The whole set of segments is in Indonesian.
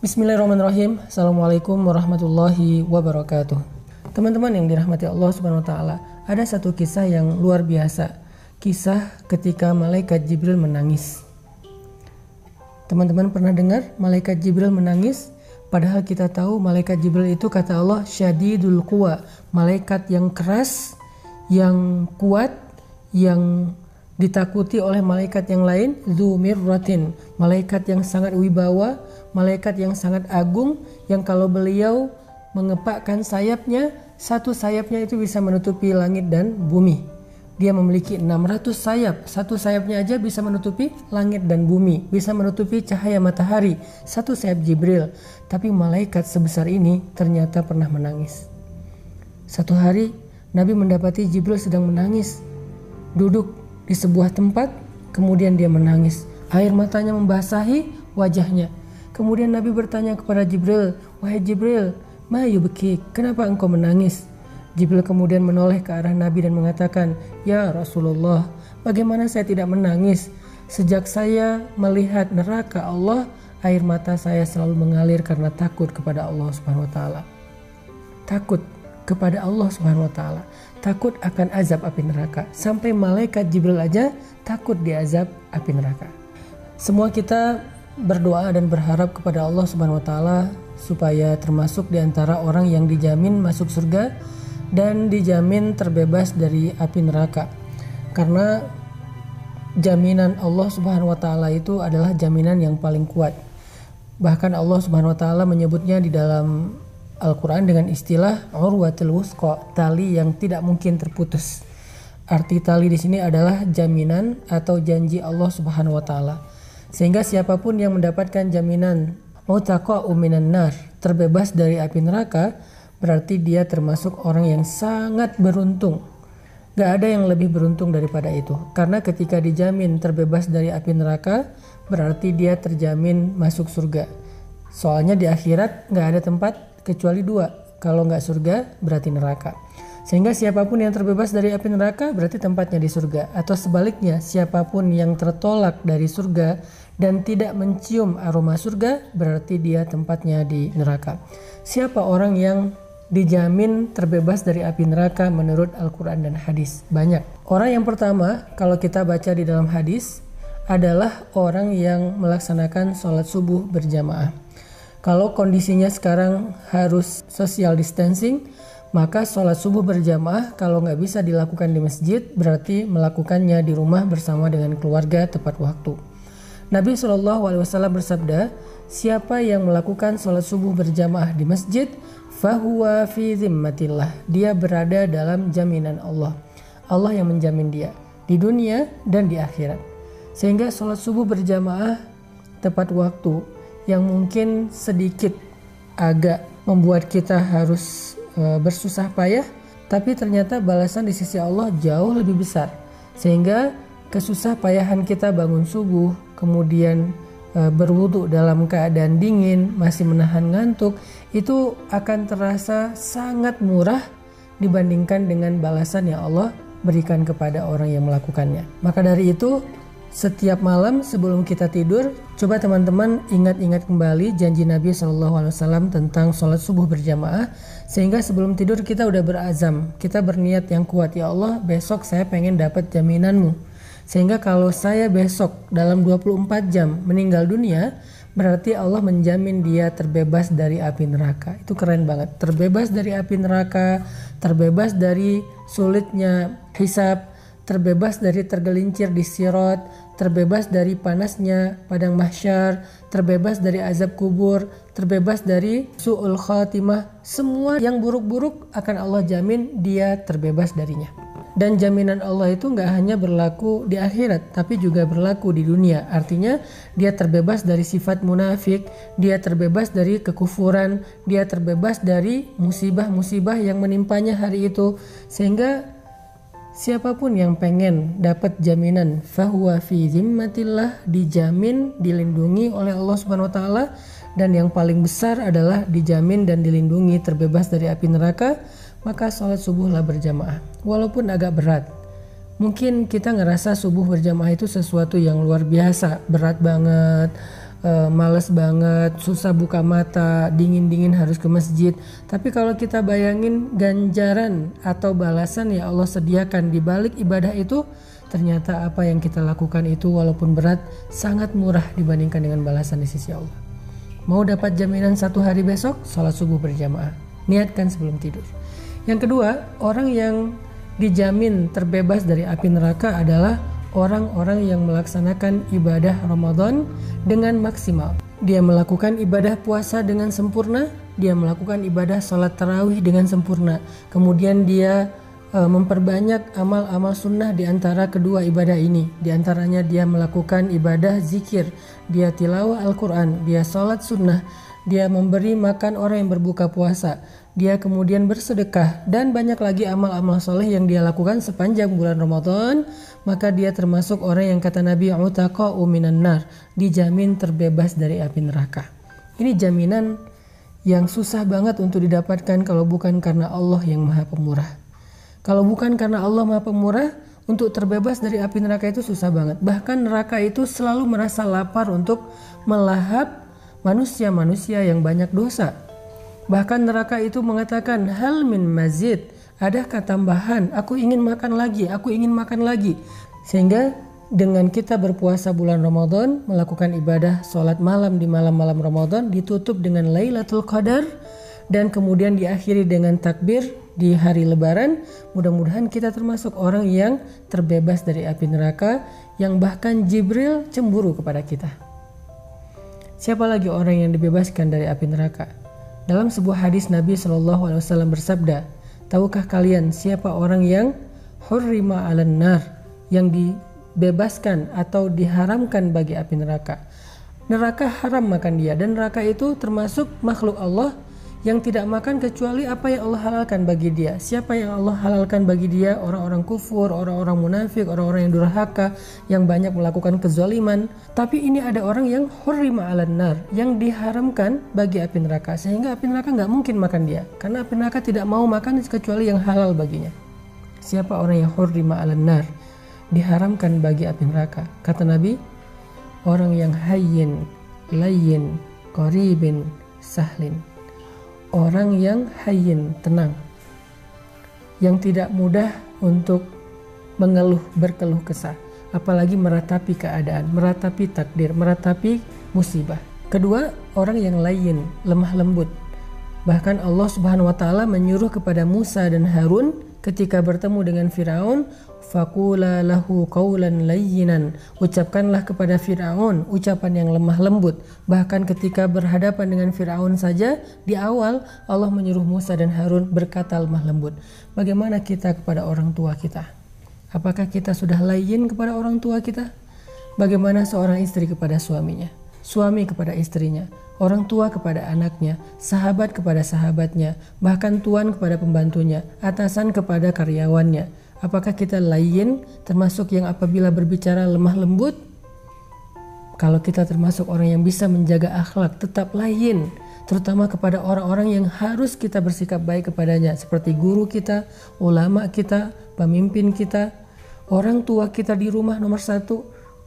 Bismillahirrahmanirrahim. Assalamualaikum warahmatullahi wabarakatuh. Teman-teman yang dirahmati Allah Subhanahu wa taala, ada satu kisah yang luar biasa. Kisah ketika malaikat Jibril menangis. Teman-teman pernah dengar malaikat Jibril menangis? Padahal kita tahu malaikat Jibril itu kata Allah syadidul quwa, malaikat yang keras, yang kuat, yang ditakuti oleh malaikat yang lain, dzu mirratin, malaikat yang sangat wibawa, malaikat yang sangat agung, yang kalau beliau mengepakkan sayapnya, satu sayapnya itu bisa menutupi langit dan bumi. Dia memiliki 600 sayap, satu sayapnya aja bisa menutupi langit dan bumi, bisa menutupi cahaya matahari, satu sayap Jibril. Tapi malaikat sebesar ini ternyata pernah menangis. Satu hari Nabi mendapati Jibril sedang menangis, duduk di sebuah tempat, kemudian dia menangis. Air matanya membasahi wajahnya. Kemudian Nabi bertanya kepada Jibril, "Wahai Jibril, ma yubkik? Kenapa engkau menangis?" Jibril kemudian menoleh ke arah Nabi dan mengatakan, "Ya Rasulullah, bagaimana saya tidak menangis? Sejak saya melihat neraka Allah, air mata saya selalu mengalir karena takut kepada Allah Subhanahu wa taala." Takut kepada Allah Subhanahu wa taala, takut akan azab api neraka. Sampai malaikat Jibril aja takut diazab api neraka. Semua kita berdoa dan berharap kepada Allah Subhanahu wa taala supaya termasuk di antara orang yang dijamin masuk surga dan dijamin terbebas dari api neraka. Karena jaminan Allah Subhanahu wa taala itu adalah jaminan yang paling kuat. Bahkan Allah Subhanahu wa taala menyebutnya di dalam Al-Quran dengan istilah urwatul wusqa, tali yang tidak mungkin terputus. Arti tali di sini adalah jaminan atau janji Allah Subhanahu wa taala. Sehingga siapapun yang mendapatkan jaminan utaqa'u minan nar, terbebas dari api neraka, berarti dia termasuk orang yang sangat beruntung. Gak ada yang lebih beruntung daripada itu. Karena ketika dijamin terbebas dari api neraka, berarti dia terjamin masuk surga. Soalnya di akhirat gak ada tempat kecuali dua, kalau nggak surga berarti neraka. Sehingga siapapun yang terbebas dari api neraka berarti tempatnya di surga. Atau sebaliknya, siapapun yang tertolak dari surga dan tidak mencium aroma surga berarti dia tempatnya di neraka. Siapa orang yang dijamin terbebas dari api neraka menurut Al-Quran dan hadis? Banyak. Orang yang pertama kalau kita baca di dalam hadis adalah orang yang melaksanakan sholat subuh berjamaah. Kalau kondisinya sekarang harus social distancing, maka sholat subuh berjamaah kalau nggak bisa dilakukan di masjid, berarti melakukannya di rumah bersama dengan keluarga tepat waktu. Nabi SAW bersabda, siapa yang melakukan sholat subuh berjamaah di masjid, fahuwa fi zimmatillah, dia berada dalam jaminan Allah. Allah yang menjamin dia di dunia dan di akhirat. Sehingga sholat subuh berjamaah tepat waktu yang mungkin sedikit agak membuat kita harus bersusah payah, tapi ternyata balasan di sisi Allah jauh lebih besar. Sehingga kesusah payahan kita bangun subuh, kemudian berwudu dalam keadaan dingin, masih menahan ngantuk, itu akan terasa sangat murah dibandingkan dengan balasan yang Allah berikan kepada orang yang melakukannya. Maka dari itu, setiap malam sebelum kita tidur, coba teman-teman ingat-ingat kembali janji Nabi SAW tentang sholat subuh berjamaah. Sehingga sebelum tidur kita udah berazam, kita berniat yang kuat, ya Allah besok saya pengen dapat jaminanmu. Sehingga kalau saya besok dalam 24 jam meninggal dunia, berarti Allah menjamin dia terbebas dari api neraka. Itu keren banget, terbebas dari api neraka, terbebas dari sulitnya hisab, terbebas dari tergelincir di sirat, terbebas dari panasnya padang mahsyar, terbebas dari azab kubur, terbebas dari su'ul khatimah. Semua yang buruk-buruk akan Allah jamin dia terbebas darinya. Dan jaminan Allah itu gak hanya berlaku di akhirat, tapi juga berlaku di dunia. Artinya dia terbebas dari sifat munafik, dia terbebas dari kekufuran, dia terbebas dari musibah-musibah yang menimpanya hari itu. Sehingga siapapun yang pengen dapat jaminan fahuwa fi zimmatillah, dijamin, dilindungi oleh Allah Subhanahu wa taala, dan yang paling besar adalah dijamin dan dilindungi terbebas dari api neraka, maka sholat subuhlah berjamaah. Walaupun agak berat, Mungkin kita ngerasa subuh berjamaah itu sesuatu yang luar biasa, berat banget, males banget, susah buka mata, dingin-dingin harus ke masjid. Tapi kalau kita bayangin ganjaran atau balasan yang Allah sediakan di balik ibadah itu, ternyata apa yang kita lakukan itu walaupun berat sangat murah dibandingkan dengan balasan di sisi Allah. Mau dapat jaminan 1 hari besok, sholat subuh berjamaah. Niatkan sebelum tidur. Yang kedua, orang yang dijamin terbebas dari api neraka adalah orang-orang yang melaksanakan ibadah Ramadan dengan maksimal. Dia melakukan ibadah puasa dengan sempurna, dia melakukan ibadah sholat tarawih dengan sempurna. Kemudian dia memperbanyak amal-amal sunnah di antara kedua ibadah ini. Di antaranya dia melakukan ibadah zikir, dia tilawah Al-Quran, dia sholat sunnah, dia memberi makan orang yang berbuka puasa, dia kemudian bersedekah, dan banyak lagi amal-amal soleh yang dia lakukan sepanjang bulan Ramadan. Maka dia termasuk orang yang kata Nabi utaqa'u minan nar, dijamin terbebas dari api neraka. Ini jaminan yang susah banget untuk didapatkan kalau bukan karena Allah yang Maha Pemurah. Kalau bukan karena Allah Maha Pemurah, untuk terbebas dari api neraka itu susah banget. Bahkan neraka itu selalu merasa lapar untuk melahap manusia-manusia yang banyak dosa. Bahkan neraka itu mengatakan, hal min mazid, adakah tambahan? Aku ingin makan lagi, aku ingin makan lagi. Sehingga dengan kita berpuasa bulan Ramadan, melakukan ibadah sholat malam di malam-malam Ramadan, ditutup dengan Lailatul Qadar, dan kemudian diakhiri dengan takbir di hari Lebaran. Mudah-mudahan kita termasuk orang yang terbebas dari api neraka, yang bahkan Jibril cemburu kepada kita. Siapa lagi orang yang dibebaskan dari api neraka? Dalam sebuah hadis Nabi SAW bersabda, tahukah kalian siapa orang yang hurrima 'alan nar, yang dibebaskan atau diharamkan bagi api neraka? Neraka haram makan dia, dan neraka itu termasuk makhluk Allah yang tidak makan kecuali apa yang Allah halalkan bagi dia. Siapa yang Allah halalkan bagi dia? Orang-orang kufur, orang-orang munafik, orang-orang yang durhaka, yang banyak melakukan kezaliman. Tapi ini ada orang yang hurrima 'alan nar, yang diharamkan bagi api neraka, sehingga api neraka nggak mungkin makan dia, karena api neraka tidak mau makan kecuali yang halal baginya. Siapa orang yang hurrima 'alan nar, diharamkan bagi api neraka? Kata Nabi, orang yang hayyin, layyin, qaribin, sahlin. Orang yang hayyin, tenang, yang tidak mudah untuk berkeluh kesah, apalagi meratapi keadaan, meratapi takdir, meratapi musibah. Kedua, orang yang layyin, lemah lembut. Bahkan Allah Subhanahu wa taala menyuruh kepada Musa dan Harun ketika bertemu dengan Firaun, faqula lahu qawlan layyinan, ucapkanlah kepada Firaun ucapan yang lemah lembut. Bahkan ketika berhadapan dengan Firaun saja, di awal Allah menyuruh Musa dan Harun berkata lemah lembut. Bagaimana kita kepada orang tua kita? Apakah kita sudah layyin kepada orang tua kita? Bagaimana seorang istri kepada suaminya, suami kepada istrinya, orang tua kepada anaknya, sahabat kepada sahabatnya, bahkan tuan kepada pembantunya, atasan kepada karyawannya? Apakah kita layyin, termasuk yang apabila berbicara lemah lembut? Kalau kita termasuk orang yang bisa menjaga akhlak, tetap layyin, terutama kepada orang-orang yang harus kita bersikap baik kepadanya, seperti guru kita, ulama kita, pemimpin kita, orang tua kita di rumah nomor 1,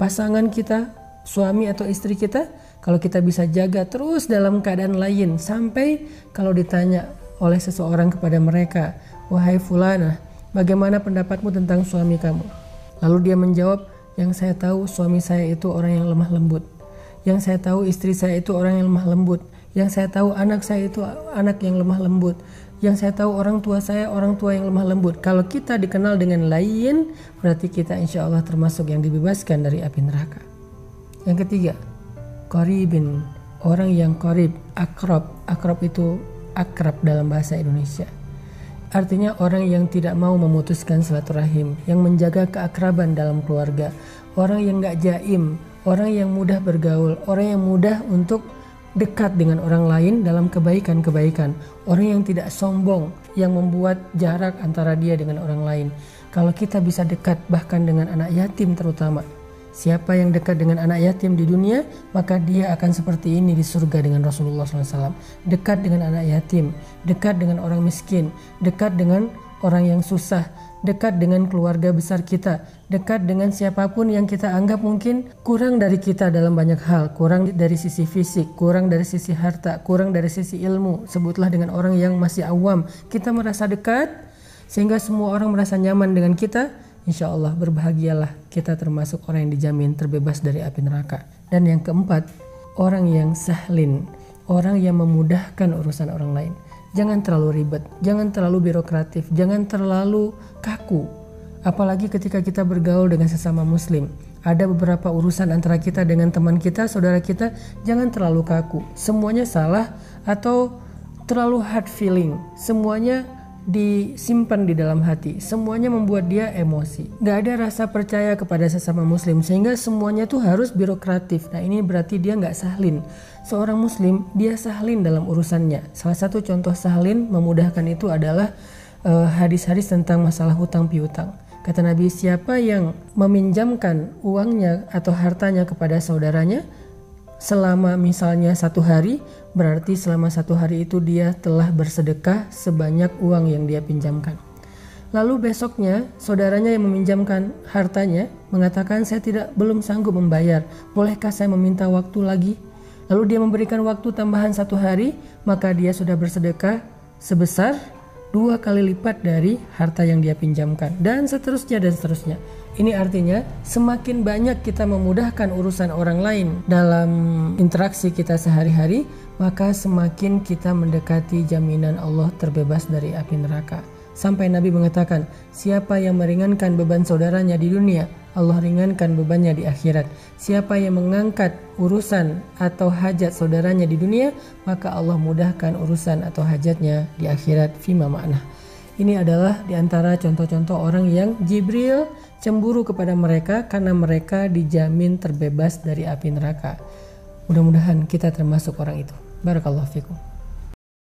pasangan kita, suami atau istri kita. Kalau kita bisa jaga terus dalam keadaan layyin, sampai kalau ditanya oleh seseorang kepada mereka, wahai fulana, bagaimana pendapatmu tentang suami kamu? Lalu dia menjawab, yang saya tahu suami saya itu orang yang lemah lembut, yang saya tahu istri saya itu orang yang lemah lembut, yang saya tahu anak saya itu anak yang lemah lembut, yang saya tahu orang tua saya orang tua yang lemah lembut. Kalau kita dikenal dengan layyin, berarti kita insya Allah termasuk yang dibebaskan dari api neraka. Yang ketiga, qaribin, orang yang qarib, akrab. Akrab itu akrab dalam bahasa Indonesia. Artinya orang yang tidak mau memutuskan silaturahim, yang menjaga keakraban dalam keluarga, orang yang gak jaim, orang yang mudah bergaul, orang yang mudah untuk dekat dengan orang lain dalam kebaikan-kebaikan, orang yang tidak sombong, yang membuat jarak antara dia dengan orang lain. Kalau kita bisa dekat bahkan dengan anak yatim terutama, siapa yang dekat dengan anak yatim di dunia, maka dia akan seperti ini di surga dengan Rasulullah SAW. Dekat dengan anak yatim, dekat dengan orang miskin, dekat dengan orang yang susah, dekat dengan keluarga besar kita, dekat dengan siapapun yang kita anggap mungkin kurang dari kita dalam banyak hal, kurang dari sisi fisik, kurang dari sisi harta, kurang dari sisi ilmu. Sebutlah dengan orang yang masih awam, kita merasa dekat sehingga semua orang merasa nyaman dengan kita. Insya Allah berbahagialah, kita termasuk orang yang dijamin terbebas dari api neraka. Dan yang keempat, orang yang sahlin, orang yang memudahkan urusan orang lain. Jangan terlalu ribet, jangan terlalu birokratif, jangan terlalu kaku. Apalagi ketika kita bergaul dengan sesama muslim. Ada beberapa urusan antara kita dengan teman kita, saudara kita, jangan terlalu kaku. Semuanya salah atau terlalu hard feeling. Semuanya disimpan di dalam hati, semuanya membuat dia emosi. Gak ada rasa percaya kepada sesama muslim, sehingga semuanya tuh harus birokratif. Nah ini berarti dia gak sahlin. Seorang muslim dia sahlin dalam urusannya. Salah satu contoh sahlin memudahkan itu adalah hadis-hadis tentang masalah hutang piutang. Kata Nabi, siapa yang meminjamkan uangnya atau hartanya kepada saudaranya selama misalnya 1 hari, berarti selama 1 hari itu dia telah bersedekah sebanyak uang yang dia pinjamkan. Lalu besoknya saudaranya yang meminjamkan hartanya mengatakan, saya belum sanggup membayar, bolehkah saya meminta waktu lagi? Lalu dia memberikan waktu tambahan 1 hari, maka dia sudah bersedekah sebesar 2 kali lipat dari harta yang dia pinjamkan, dan seterusnya dan seterusnya. Ini artinya semakin banyak kita memudahkan urusan orang lain dalam interaksi kita sehari-hari, maka semakin kita mendekati jaminan Allah terbebas dari api neraka. Sampai Nabi mengatakan, siapa yang meringankan beban saudaranya di dunia, Allah ringankan bebannya di akhirat. Siapa yang mengangkat urusan atau hajat saudaranya di dunia, maka Allah mudahkan urusan atau hajatnya di akhirat. Fima ma'nah. Ini adalah diantara contoh-contoh orang yang Jibril cemburu kepada mereka karena mereka dijamin terbebas dari api neraka. Mudah-mudahan kita termasuk orang itu. Barakallahu fikum.